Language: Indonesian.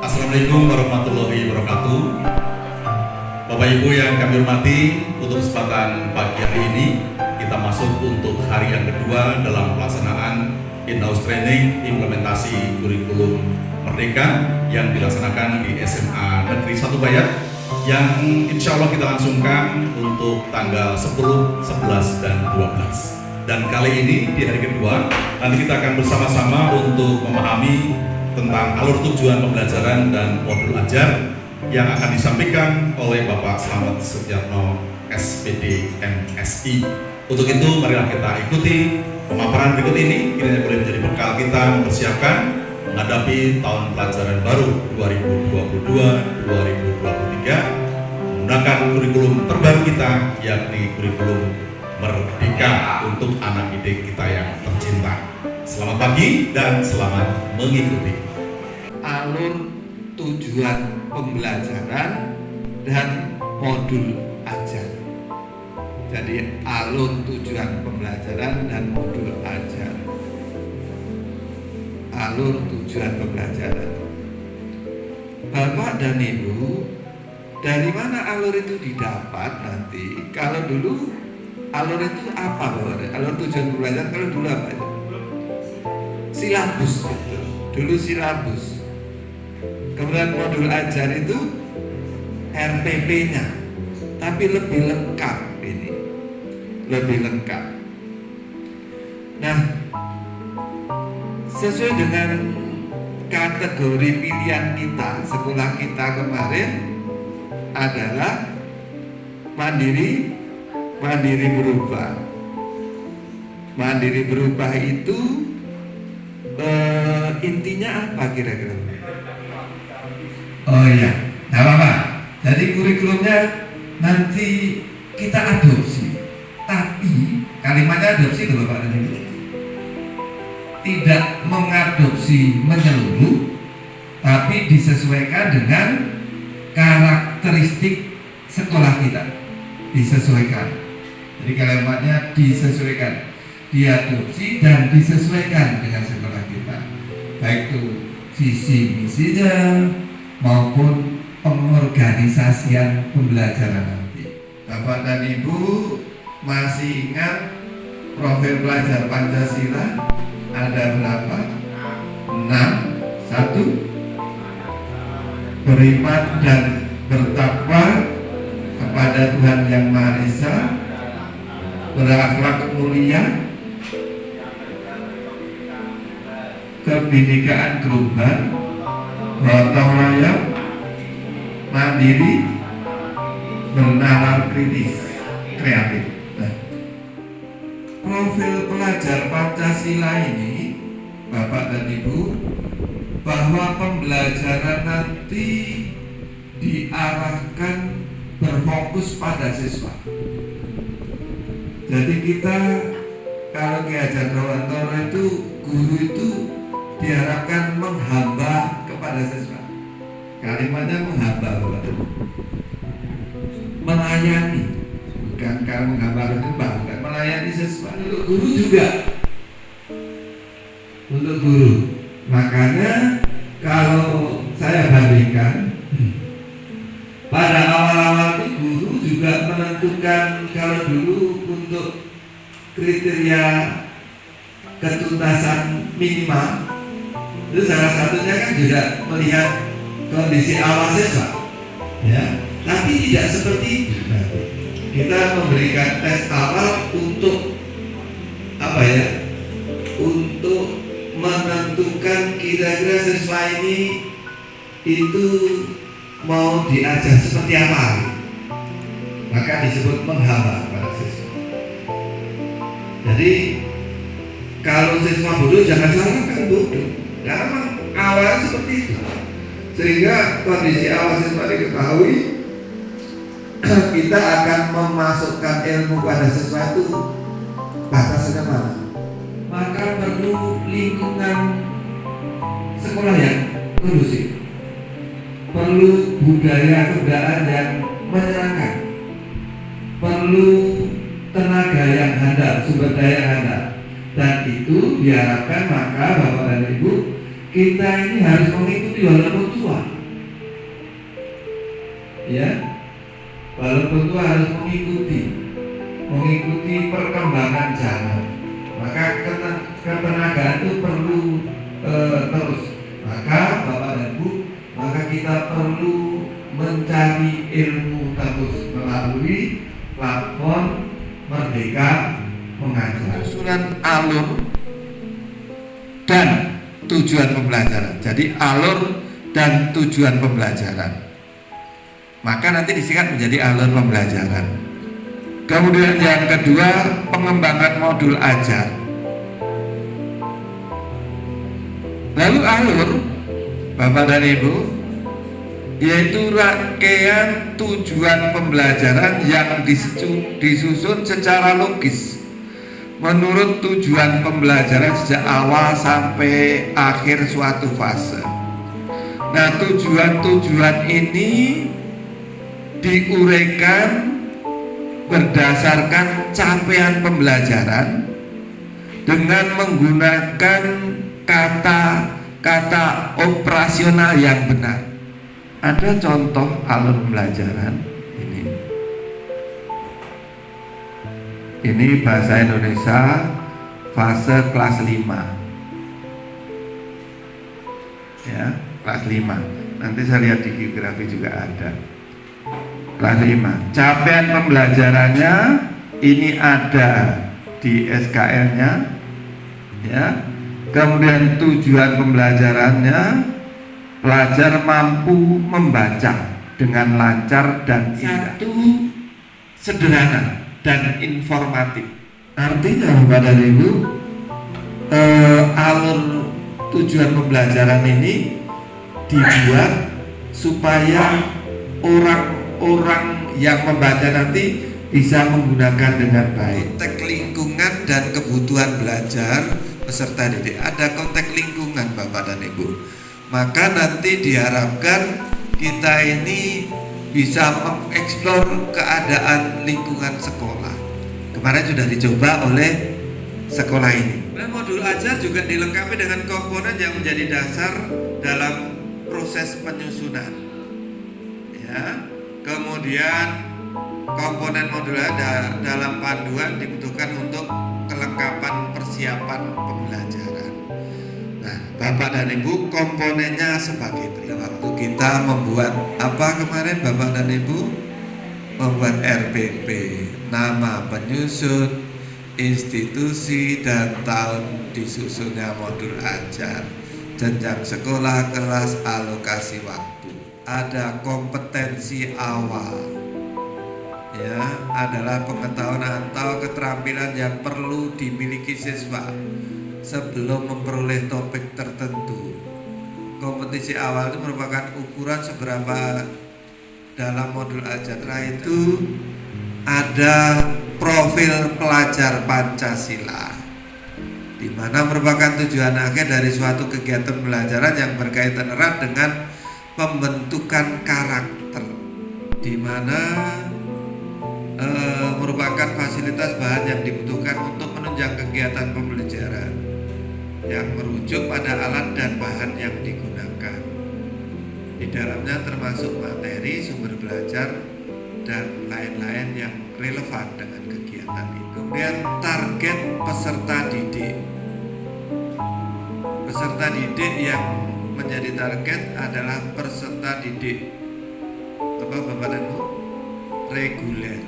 Assalamualaikum warahmatullahi wabarakatuh. Bapak Ibu yang kami hormati, untuk kesempatan pagi hari ini kita masuk untuk hari yang kedua dalam pelaksanaan in-house training implementasi kurikulum Merdeka yang dilaksanakan di SMA Negeri 1 Bayat, yang insya Allah kita langsungkan untuk tanggal 10, 11, dan 12. Dan kali ini di hari kedua nanti kita akan bersama-sama untuk memahami tentang alur tujuan pembelajaran dan modul ajar yang akan disampaikan oleh Bapak Slamet Setiarno SPD MSI. Untuk itu marilah kita ikuti pemaparan berikut ini, kiranya boleh menjadi bekal kita mempersiapkan menghadapi tahun pelajaran baru 2022-2023 menggunakan kurikulum terbaru kita, yakni kurikulum Merdeka untuk anak didik kita yang tercinta. Selamat pagi dan selamat mengikuti. Alur tujuan pembelajaran dan modul ajar. Jadi alur tujuan pembelajaran dan modul ajar. Alur tujuan pembelajaran. Bapak dan Ibu, dari mana alur itu didapat nanti? Kalau dulu alur itu apa, Bapak? Alur tujuan pembelajaran kalau dulu apa itu? Silabus, betul. Dulu silabus. Kemudian modul ajar itu RPP-nya, tapi lebih lengkap ini, lebih lengkap. Nah, sesuai dengan kategori pilihan kita, sekolah kita kemarin adalah mandiri berubah. Mandiri berubah itu intinya apa kira-kira? Oh iya, nggak apa-apa. Jadi kurikulumnya nanti kita adopsi, tapi kalimatnya adopsi loh Bapak dan Ibu. Tidak mengadopsi menyeluruh, tapi disesuaikan dengan karakteristik sekolah kita. Disesuaikan. Jadi kalimatnya disesuaikan, diadopsi dan disesuaikan dengan sekolah kita, baik itu visi misinya maupun pengorganisasian pembelajaran nanti. Bapak dan Ibu masih ingat profil pelajar Pancasila ada berapa? 6. 1. Beriman dan bertakwa kepada Tuhan Yang Maha Esa, berakhlak mulia, kebinekaan global, gotong royong, mandiri, bernalar kritis, kreatif. Nah, profil pelajar Pancasila ini, Bapak dan Ibu, bahwa pembelajaran nanti diarahkan berfokus pada siswa. Jadi kita kalau Ki Hajar Dewantara itu, guru itu diharapkan menghamba kepada siswa. Kalimatnya menghamba, Bapak. Melayani, bukan kalau menghamba itu bukan melayani siswa. Untuk guru juga, untuk guru. Makanya kalau saya bandingkan, pada awal-awal itu guru juga menentukan, kalau dulu untuk kriteria ketuntasan minimal itu salah satunya kan juga melihat kondisi awal siswa, ya. Tapi tidak seperti itu. Kita memberikan tes awal untuk apa ya? Untuk menentukan kira-kira siswa ini itu mau diajar seperti apa, maka disebut menghamba pada siswa. Jadi kalau siswa bodoh jangan salahkan bodoh, karena memang awalnya seperti itu. Sehingga kondisi awal siswa diketahui, kita akan memasukkan ilmu pada siswa itu batasnya mana. Maka perlu lingkungan sekolah yang kondusif, perlu budaya kebudayaan yang menyenangkan, perlu tenaga yang handal, sumber daya yang handal, dan itu diharapkan maka Bapak dan Ibu kita ini harus mengikuti walaupun tua. Ya, walaupun tua harus mengikuti perkembangan zaman. Maka ketenagaan itu perlu terus. Maka Bapak dan Bu, maka kita perlu mencari ilmu terus melalui platform Merdeka Mengajar. Susunan alur dan tujuan pembelajaran. Jadi alur dan tujuan pembelajaran. Maka nanti disingkat menjadi alur pembelajaran. Kemudian yang kedua, pengembangan modul ajar. Lalu alur, Bapak dan Ibu, yaitu rangkaian tujuan pembelajaran yang disusun secara logis menurut tujuan pembelajaran sejak awal sampai akhir suatu fase. Nah, tujuan-tujuan ini diuraikan berdasarkan capaian pembelajaran dengan menggunakan kata-kata operasional yang benar. Ada contoh alur pembelajaran ini. Ini bahasa Indonesia fase kelas 5. Ya, kelas 5. Nanti saya lihat di geografi juga ada. Kelas 5. Capaian pembelajarannya ini ada di SKL-nya. Ya. Kemudian tujuan pembelajarannya, pelajar mampu membaca dengan lancar dan indah. Satu, sederhana dan informatif. Artinya Bapak dan Ibu, alur tujuan pembelajaran ini dibuat supaya orang-orang yang membaca nanti bisa menggunakan dengan baik. Konteks lingkungan dan kebutuhan belajar peserta didik. Ada konteks lingkungan Bapak dan Ibu. Maka nanti diharapkan kita ini bisa mengeksplor keadaan lingkungan sekolah. Kemarin sudah dicoba oleh sekolah ini. Dan modul ajar juga dilengkapi dengan komponen yang menjadi dasar dalam proses penyusunan. Ya. Kemudian komponen modul ada dalam panduan dibutuhkan untuk kelengkapan persiapan pembelajaran. Nah, Bapak dan Ibu, komponennya sebagai berikut. Waktu kita membuat apa kemarin Bapak dan Ibu? Membuat RPP, nama penyusun, institusi dan tahun disusunnya modul ajar, jenjang sekolah, kelas, alokasi waktu. Ada kompetensi awal, ya, adalah pengetahuan atau keterampilan yang perlu dimiliki siswa sebelum memperoleh topik tertentu. Kompetensi awal itu merupakan ukuran seberapa dalam modul ajar. Setelah itu ada profil pelajar Pancasila, di mana merupakan tujuan akhir dari suatu kegiatan pembelajaran yang berkaitan erat dengan pembentukan karakter, di mana merupakan fasilitas bahan yang dibutuhkan untuk menunjang kegiatan pembelajaran yang merujuk pada alat dan bahan yang digunakan. Di dalamnya termasuk materi, sumber belajar, dan lain-lain yang relevan dengan kegiatan itu. Kemudian target peserta didik. Peserta didik yang menjadi target adalah peserta didik apa Bapak dan Ibu? Reguler.